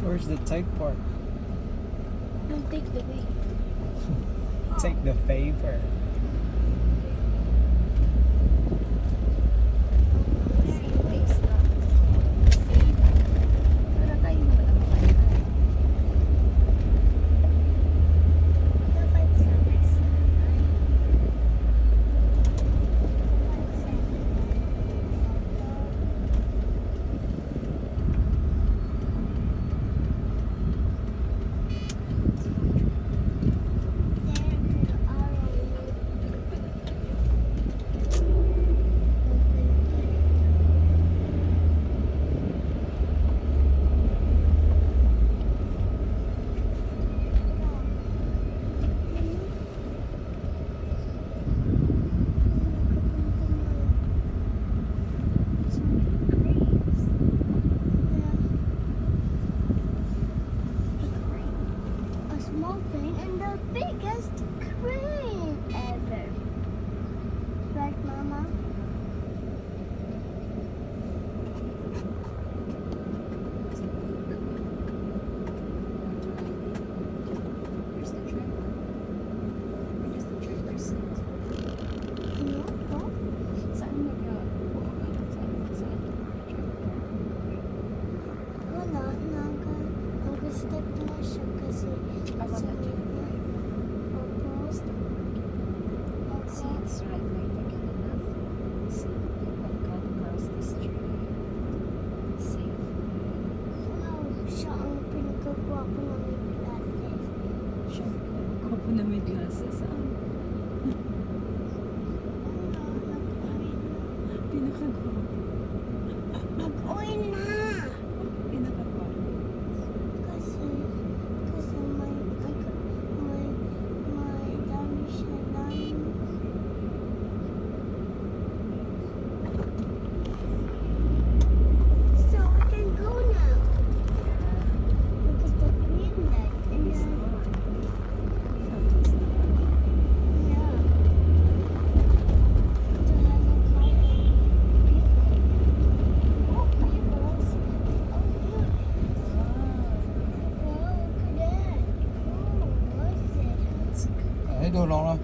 Where's the take part? No, take the way. Take the favor. I will let you know. See, it's red light again enough. See the people can cross the street safely. Siya ang pinagkagwapo na may glasses. Siyempre, magkapo na may glasses. Saan? Pinakagwapo. Mag-uwi na! Pinakagwapo. Kasi may dami siya lang. So we can go now. Because the green light and It's then, on. yeah. To have a car and people. Oh, people. Oh, look. Wow, look at that. Oh, what is it? It's good. 喺度落啦。